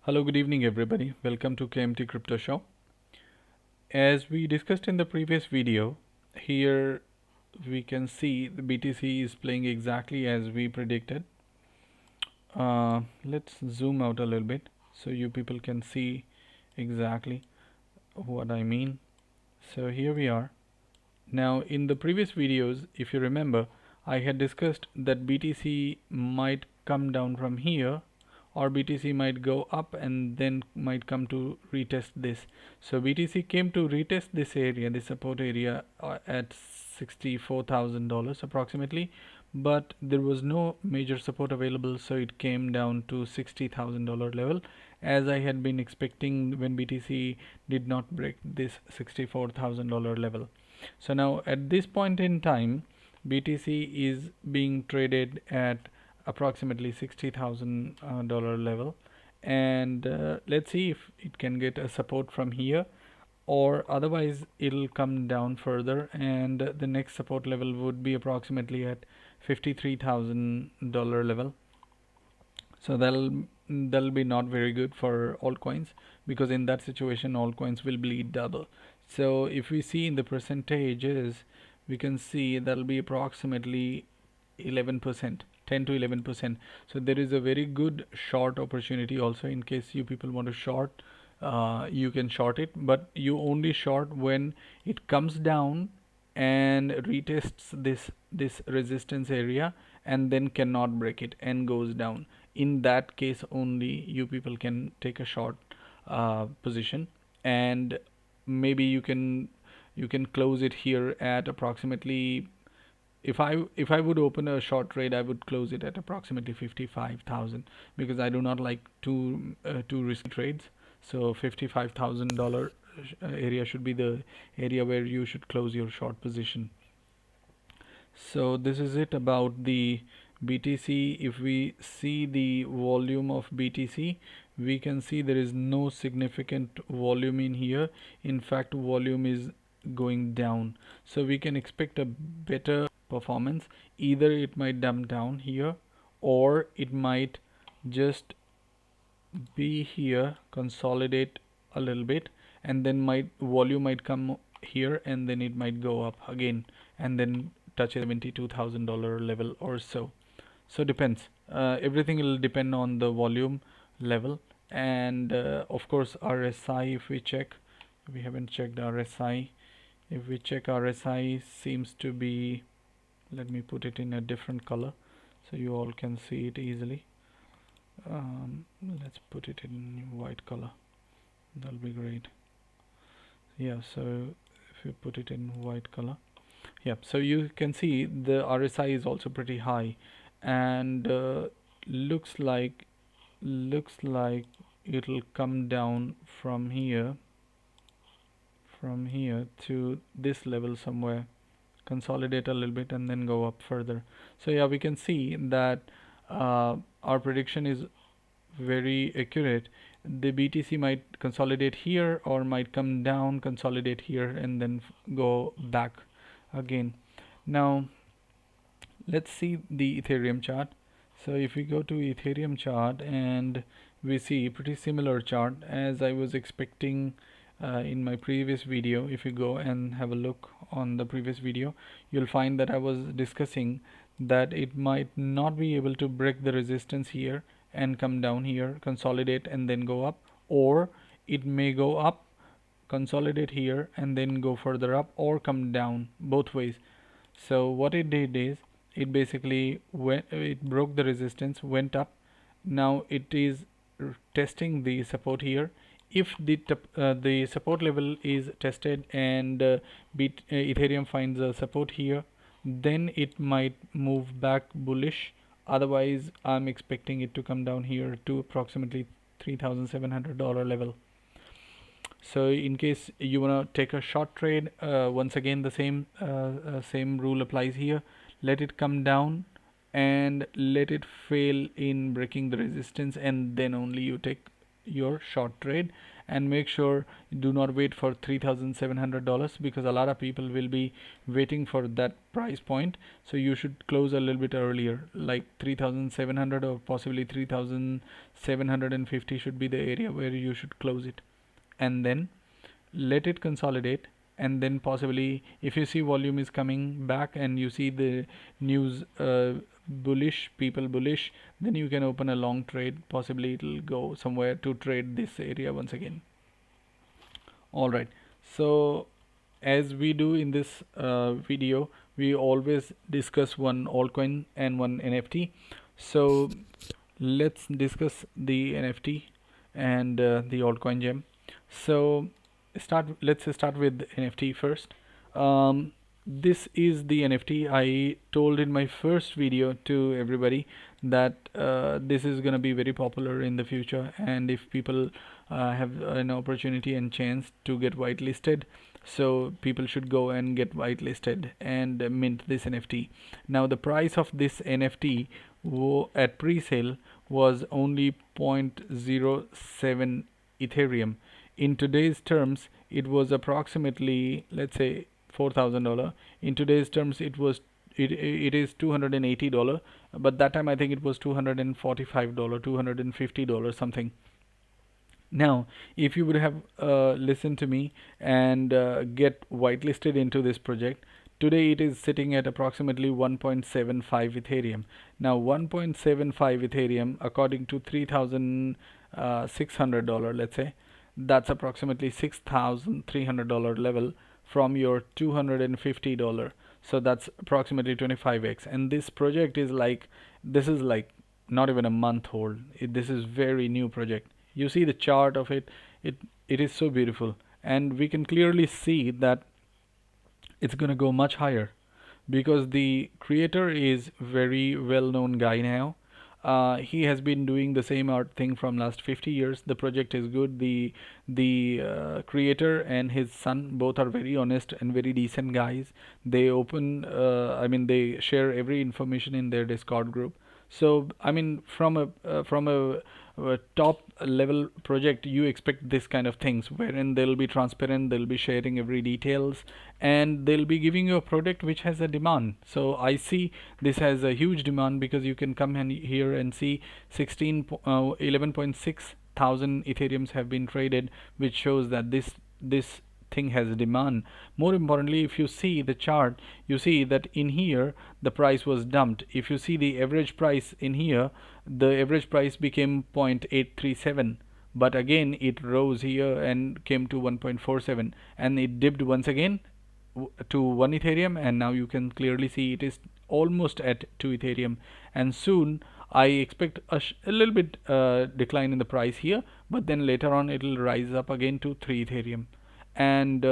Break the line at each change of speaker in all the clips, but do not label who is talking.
Hello, good evening, everybody. Welcome to KMT Crypto Show. As we discussed in the previous video, here we can see the BTC is playing exactly as we predicted. Let's zoom out a little bit so you people can see exactly what I mean. So here we are. Now, in the previous videos, if you remember, I had discussed that BTC might come down from here, or BTC might go up and then might come to retest this. So BTC came to retest this area, this support area at $64,000 approximately, but there was no major support available, so it came down to $60,000 level, as I had been expecting when BTC did not break this $64,000 level. So now at this point in time, BTC is being traded at approximately $60,000 level, and let's see if it can get a support from here, or otherwise it'll come down further, and the next support level would be approximately at $53,000 level. So that'll be not very good for altcoins, because in that situation altcoins will bleed double. So if we see in the percentages, we can see that'll be approximately 11%, 10 to 11%. So there is a very good short opportunity also. In case you people want to short, you can short it, but you only short when it comes down and retests this resistance area and then cannot break it and goes down. In that case only you people can take a short position, and maybe you can close it here at approximately, if I would open a short trade, I would close it at approximately 55,000, because I do not like too risky trades. So $55,000 area should be the area where you should close your short position. So this is it about the BTC. If we see the volume of BTC, we can see there is no significant volume in here. In fact, volume is going down. So we can expect a better performance. Either it might dump down here, or it might just be here, consolidate a little bit, and then volume might come here, and then it might go up again and then touch a $72,000 level or so. So depends. Everything will depend on the volume level, and of course RSI. If we check, we haven't checked RSI. If we check RSI, seems to be, let me put it in a different color so you all can see it easily. Let's put it in white color, that'll be great. Yeah, so if you put it in white color, yeah, so you can see the RSI is also pretty high, and looks like it'll come down from here to this level somewhere, consolidate a little bit, and then go up further. So yeah, we can see that our prediction is very accurate. The BTC might consolidate here, or might come down, consolidate here, and then go back again. Now let's see the Ethereum chart. So if we go to Ethereum chart, and we see pretty similar chart as I was expecting in my previous video. If you go and have a look on the previous video, you'll find that I was discussing that it might not be able to break the resistance here and come down here, consolidate, and then go up, or it may go up, consolidate here, and then go further up, or come down, both ways. So what it did is, it basically it broke the resistance, went up. Now it is testing the support here. If the support level is tested, and Ethereum finds a support here, then it might move back bullish. Otherwise, I'm expecting it to come down here to approximately $3,700 level. So in case you want to take a short trade, once again the same rule applies here. Let it come down and let it fail in breaking the resistance, and then only you take your short trade. and make sure you do not wait for $3,700, because a lot of people will be waiting for that price point. So you should close a little bit earlier, like 3,700 or possibly 3,750 should be the area where you should close it, and then let it consolidate. And then possibly if you see volume is coming back and you see the news bullish, people bullish, then you can open a long trade. Possibly it'll go somewhere to trade this area once again. All right, so as we do in this video, we always discuss one altcoin and one NFT. So let's discuss the NFT and the altcoin gem. So let's start with NFT first. This is the NFT. I told in my first video to everybody that this is gonna be very popular in the future, and if people have an opportunity and chance to get whitelisted, so people should go and get whitelisted and mint this NFT. Now the price of this NFT at pre-sale was only 0.07 Ethereum. In today's terms, it was approximately, let's say, $4,000. In today's terms, it is $280, but that time I think it was $245, $250 something. Now, if you would have listened to me and get whitelisted into this project, today it is sitting at approximately 1.75 Ethereum. Now 1.75 Ethereum, according to $3,600, let's say, that's approximately $6,300 level from your $250. So that's approximately 25x. And this project is like, this is like not even a month old. This is very new project. You see the chart of it, it is so beautiful, and we can clearly see that it's gonna go much higher, because the creator is very well-known guy now. He has been doing the same art thing from last 50 years. The project is good. The creator and his son both are very honest and very decent guys. They open, I mean, they share every information in their Discord group. So I mean, from a top level project, you expect this kind of things, wherein they'll be transparent, they'll be sharing every details, and they'll be giving you a product which has a demand. So I see this has a huge demand, because you can come in here and see 11.6 thousand Ethereums have been traded, which shows that this thing has demand. More importantly, if you see the chart, you see that in here the price was dumped. If you see the average price in here, the average price became 0.837, but again it rose here and came to 1.47, and it dipped once again to 1 Ethereum, and now you can clearly see it is almost at 2 Ethereum, and soon I expect a little bit decline in the price here, but then later on it will rise up again to 3 Ethereum, and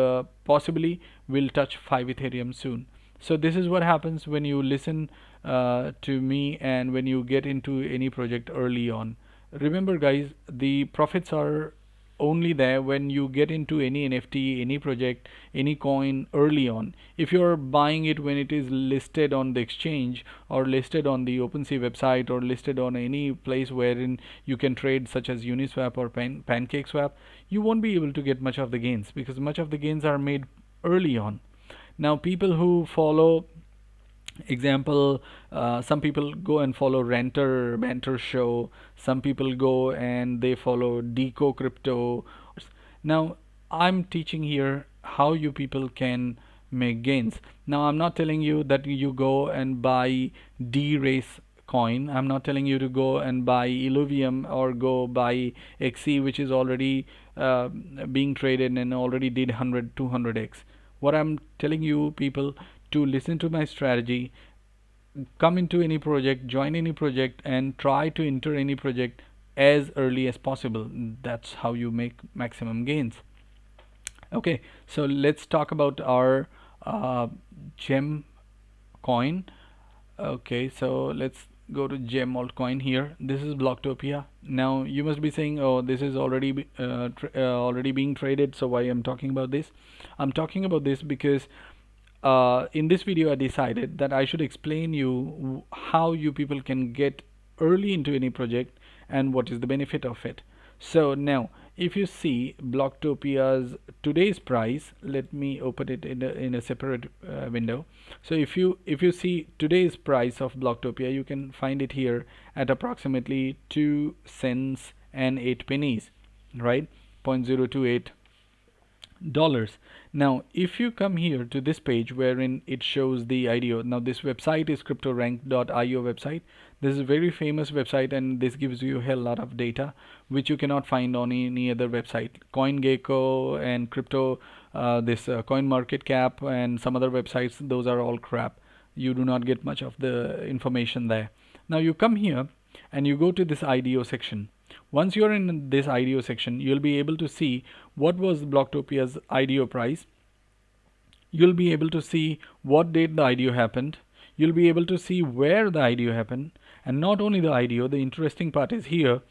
possibly will touch 5 Ethereum soon. So this is what happens when you listen to me and when you get into any project early on. Remember guys, the profits are only there when you get into any NFT, any project, any coin early on. If you're buying it when it is listed on the exchange, or listed on the OpenSea website, or listed on any place wherein you can trade, such as Uniswap or PancakeSwap, you won't be able to get much of the gains, because much of the gains are made early on. Now people who follow, example, some people go and follow Renter Banter Show, some people go and they follow Deco Crypto. Now I'm teaching here how you people can make gains. Now I'm not telling you that you go and buy D-Race coin. I'm not telling you to go and buy Illuvium or go buy XE, which is already being traded and already did 100 200x. What I'm telling you people, to listen to my strategy, come into any project, join any project, and try to enter any project as early as possible. That's how you make maximum gains. Okay, so let's talk about our gem coin. Okay, so let's go to gem altcoin here. This is Blocktopia. Now you must be saying, oh, this is already already being traded, so why I'm talking about this? I'm talking about this because in this video I decided that I should explain you how you people can get early into any project and what is the benefit of it. So now if you see Blocktopia's today's price, let me open it in a separate window. So if you see today's price of Blocktopia, you can find it here at approximately 2 cents and 8 pennies, right? 0.028 dollars. Now if you come here to this page wherein it shows the IDO, now this website is cryptorank.io website. This is a very famous website, and this gives you a hell lot of data which you cannot find on any other website. CoinGecko and crypto coin market cap and some other websites, those are all crap. You do not get much of the information there. Now you come here and you go to this IDO section. Once you're in this IDO section, you'll be able to see what was Blocktopia's IDO price. You'll be able to see what date the IDO happened. You'll be able to see where the IDO happened. And not only the IDO, the interesting part is here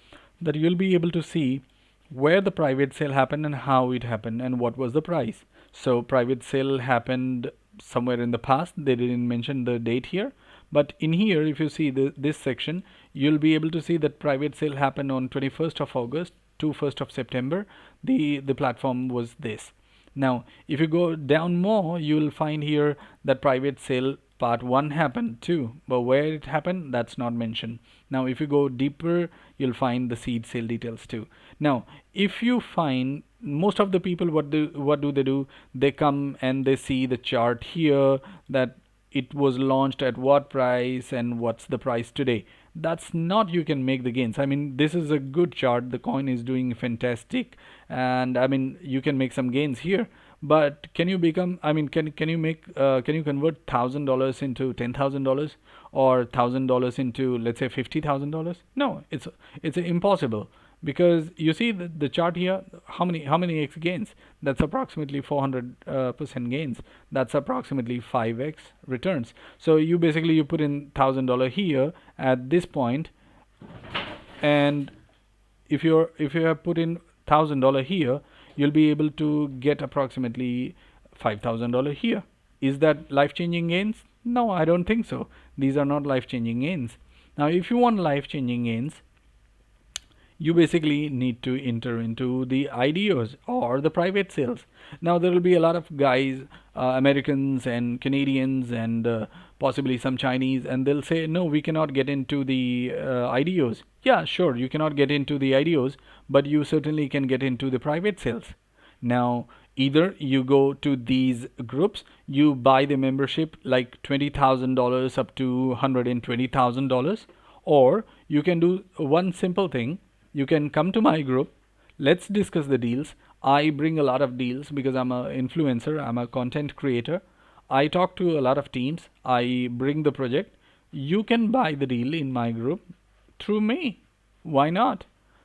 that you'll be able to see where the private sale happened and how it happened and what was the price. So private sale happened somewhere in the past. They didn't mention the date here. But in here, if you see this section, you'll be able to see that private sale happened on 21st of August to 1st of September. The platform was this. Now, if you go down more, you will find here that private sale part 1 happened too, but where it happened, that's not mentioned. Now, if you go deeper, you'll find the seed sale details too. Now, if you find most of the people, what do they do? They come and they see the chart here that it was launched at what price and what's the price today. That's not you can make the gains. I mean, this is a good chart. The coin is doing fantastic, and I mean, you can make some gains here. But can you become? I mean, can you make? Can you convert $1,000 into $10,000 or $1,000 into, let's say, $50,000? No, it's impossible. Because you see the chart here, how many x gains? That's approximately 400% gains. That's approximately 5x returns. So you basically you put in $1,000 here at this point, and if you have put in $1,000 here, you'll be able to get approximately $5,000 here. Is that life-changing gains? No, I don't think so. These are not life-changing gains. Now, if you want life-changing gains, you basically need to enter into the IDOs or the private sales. Now there will be a lot of guys, Americans and Canadians and possibly some Chinese, and they'll say, no, we cannot get into the IDOs. Yeah, sure, you cannot get into the IDOs, but you certainly can get into the private sales. Now, either you go to these groups, you buy the membership like $20,000 up to $120,000, or you can do one simple thing. You can come to my group. Let's discuss the deals. I bring a lot of deals because I'm an influencer. I'm a content creator. I talk to a lot of teams. I bring the project. You can buy the deal in my group through me. Why not?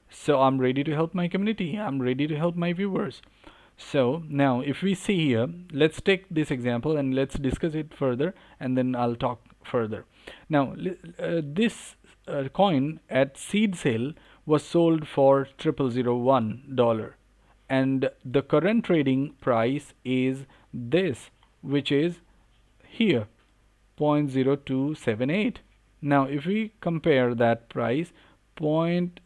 So I'm ready to help my community. I'm ready to help my viewers. So now if we see here, let's take this example and let's discuss it further, and then I'll talk further. Now this coin at seed sale was sold for $0.001, and the current trading price is this, which is here 0.0278. Now if we compare that price 78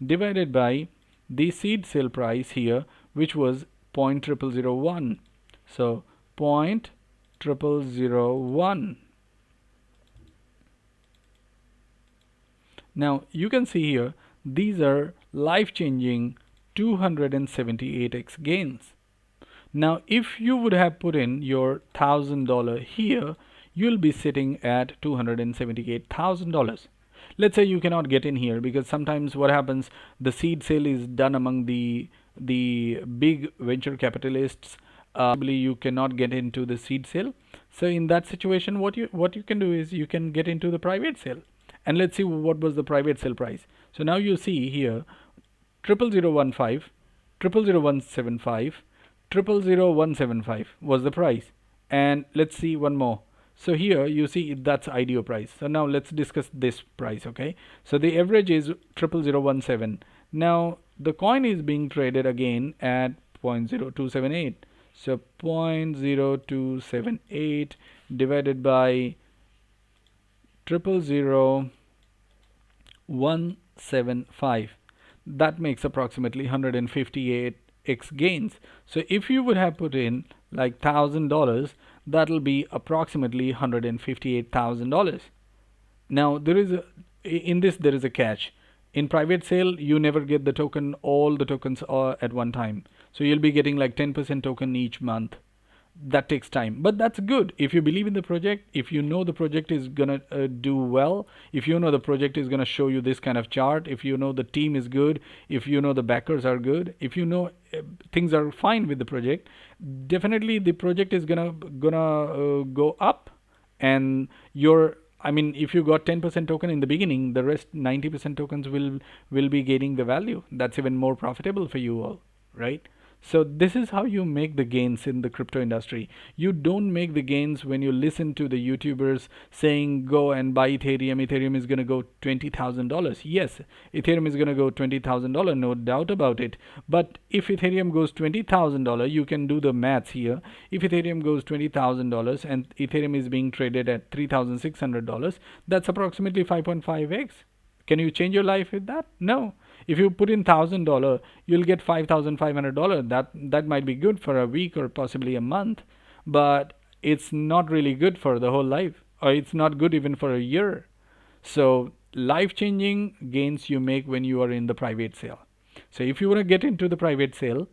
divided by the seed sale price here, which was 0.0001, so 0.0001. Now you can see here these are life-changing 278x gains. Now if you would have put in your $1,000 here, you'll be sitting at $278,000. Let's say you cannot get in here because sometimes what happens, the seed sale is done among the big venture capitalists. You cannot get into the seed sale. So in that situation, what you can do is you can get into the private sale. And let's see what was the private sale price. So now you see here 00015, 00175, 00175 was the price. And let's see one more. So here you see that's IDO price. So now let's discuss this price, okay? So the average is 00017. Now the coin is being traded again at 0.0278. So 0.0278 divided by 000 175. That makes approximately 158x gains. So if you would have put in like $1,000, that'll be approximately $158,000. Now in this there is a catch. In private sale, you never get the token, all the tokens at one time. So you'll be getting like 10% token each month. That takes time, but that's good if you believe in the project. If you know the project is gonna do well, if you know the project is gonna show you this kind of chart, if you know the team is good, if you know the backers are good, if you know things are fine with the project, definitely the project is gonna go up. And your I mean, if you got 10% token in the beginning, the rest 90% tokens will be gaining the value. That's even more profitable for you all, right? So this is how you make the gains in the crypto industry. You don't make the gains when you listen to the YouTubers saying go and buy Ethereum. Ethereum is going to go $20,000. Yes, Ethereum is going to go $20,000, no doubt about it. But if Ethereum goes $20,000, you can do the maths here. If Ethereum goes $20,000 and Ethereum is being traded at $3,600, that's approximately 5.5x. Can you change your life with that? No. If you put in $1,000, you'll get $5,500. That might be good for a week or possibly a month, but it's not really good for the whole life, or it's not good even for a year. So life-changing gains you make when you are in the private sale. So if you want to get into the private sale,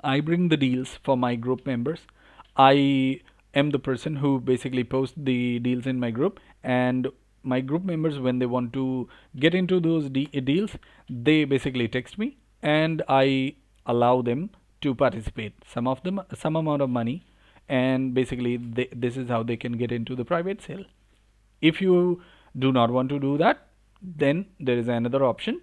I bring the deals for my group members. I am the person who basically posts the deals in my group, and my group members, when they want to get into those deals, they basically text me and I allow them to participate. Some of them, some amount of money, and basically this is how they can get into the private sale. If you do not want to do that, then there is another option.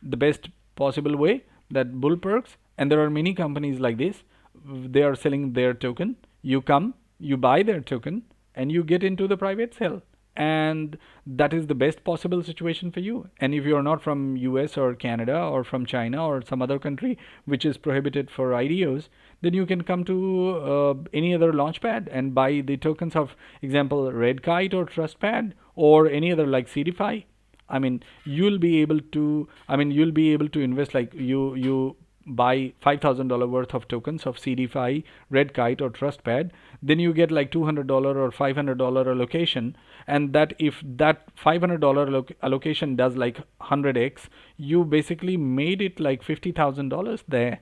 The best possible way, that Bull Perks, and there are many companies like this. They are selling their token. You come, you buy their token, and you get into the private sale. And that is the best possible situation for you. And if you are not from US or Canada or from China or some other country which is prohibited for IDOs, then you can come to any other launchpad and buy the tokens of, example, Red Kite or Trustpad or any other like CDFI. I mean, you'll be able to invest, like you buy $5,000 worth of tokens of CDFI, Red Kite or Trustpad, then you get like $200 or $500 allocation. And that if that $500 allocation does like 100x, you basically made it like $50,000 there.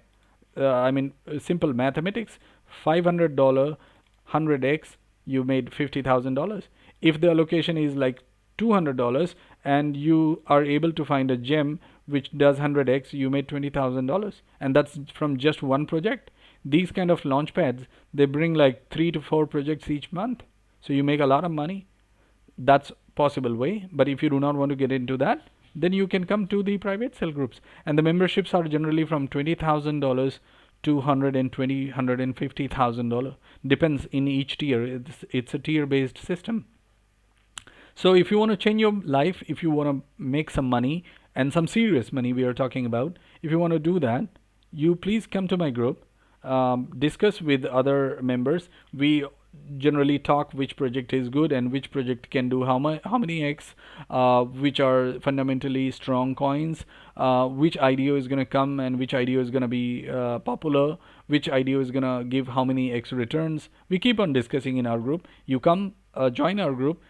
Simple mathematics. $500, 100x, you made $50,000. If the allocation is like $200 and you are able to find a gem which does 100x, you made $20,000, and that's from just one project. These kind of launch pads, they bring like 3 to 4 projects each month, so you make a lot of money. That's possible way. But if you do not want to get into that, then you can come to the private sale groups, and the memberships are generally from $20,000 to $150,000. Depends in each tier. It's a tier based system. So if you want to change your life, if you want to make some money, and some serious money we are talking about, if you want to do that, you please come to my group, discuss with other members. We generally talk which project is good and which project can do how many x, which are fundamentally strong coins, which IDO is going to come and which IDO is going to be popular, which IDO is going to give how many x returns. We keep on discussing in our group. You come, join our group,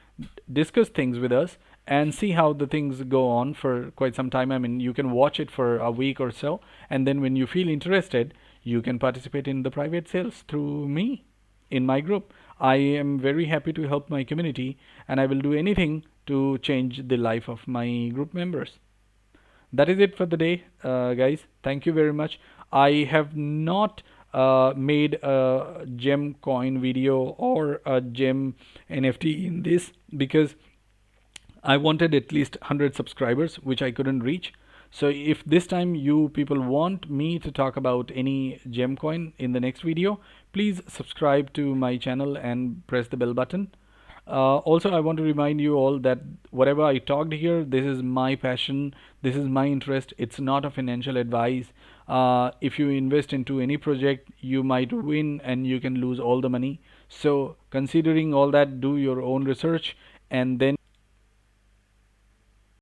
discuss things with us, and see how the things go on for quite some time. I mean, you can watch it for a week or so, and then when you feel interested, you can participate in the private sales through me in my group. I am very happy to help my community, and I will do anything to change the life of my group members. That is it for the day, guys. Thank you very much. I have not made a gem coin video or a gem NFT in this because I wanted at least 100 subscribers, which I couldn't reach. So if this time you people want me to talk about any gem coin in the next video, please subscribe to my channel and press the bell button. Also, I want to remind you all that whatever I talked here, this is my passion, this is my interest. It's not a financial advice. If you invest into any project, you might win and you can lose all the money. So considering all that, do your own research and then